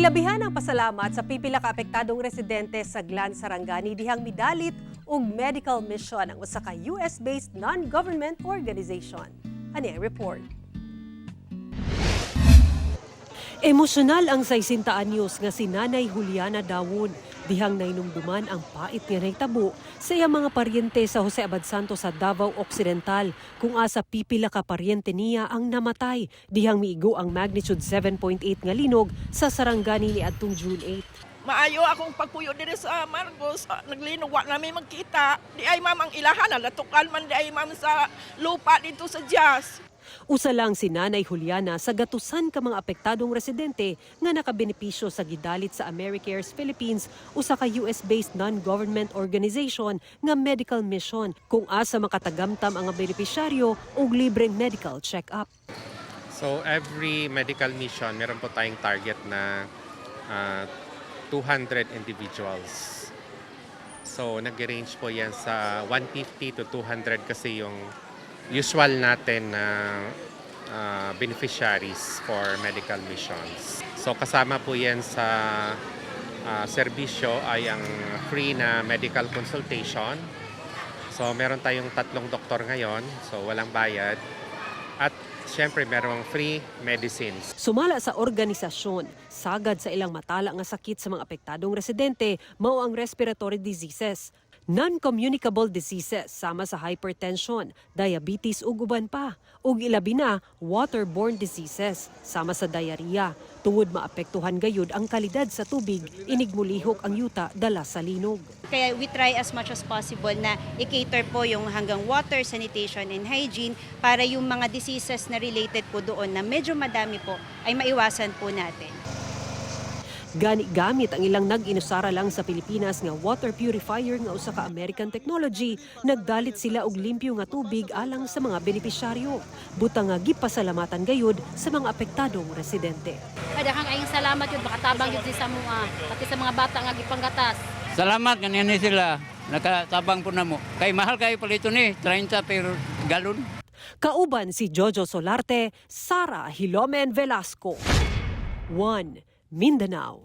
Ilabihan ang pasalamat sa pipila ka apektadong residente sa Glan Sarangani dihang midalit og medical mission ang usa ka US-based non-government organization. Ani ang report. Emosyonal ang 60 anyos nga si Nanay Juliana Dawon dihang nainumduman ang pait nga nahitabo sa iyang mga paryente sa Jose Abad Santos sa Davao Occidental kung asa pipila ka paryente niya ang namatay dihang miigo ang magnitude 7.8 nga linog sa Sarangani ni adtong June 8. Maayo akong pagpuyo diri sa Marcos, naglinog wa namin magkita. Di ay ma'am ang ilahan, natukan man di ay ma'am sa lupa dito sa Jazz. Usa lang si Nanay Juliana sa gatusan ka mga apektadong residente nga nakabenepisyo sa gidalit sa AmeriCares Philippines, usa ka US-based non-government organization nga medical mission kung asa makatagamtam ang benepisyaryo og libreng medical check-up. So every medical mission, meron po tayong target na 200 individuals. So nag-range po yan sa 150 to 200 kasi yung usual natin na beneficiaries for medical missions. So kasama po yan sa serbisyo ay ang free na medical consultation. So meron tayong 3 doktor ngayon, so walang bayad. At siyempre merong free medicines. Sumala sa organisasyon, sagad sa ilang matala nga sakit sa mga apektadong residente mao ang respiratory diseases, non-communicable diseases sama sa hypertension, diabetes ug uban pa, ug ilabi na waterborne diseases sama sa diarrhea. Tungod maapektuhan gayud ang kalidad sa tubig, inigmulihok ang yuta dala sa linog. Kaya we try as much as possible na i-cater po yung hanggang water, sanitation and hygiene para yung mga diseases na related po doon na medyo madami po ay maiwasan po natin. Gani gamit ang ilang nag-inusara lang sa Pilipinas nga water purifier nga usa ka American technology, nagdalit sila og limpyo nga tubig alang sa mga benepisyaryo. Butang nga gipasalamatan gayud sa mga apektadong residente. Daghang ayong salamat yun, makatabang yun sa mga, pati sa mga bata nga gipanggatas. Salamat ganyan sila, nakatabang po na mo. Kay mahal kayo palito ni, 30 per galon. Kauban si Jojo Solarte, Sara Hilomen Velasco. 1 Mindanao.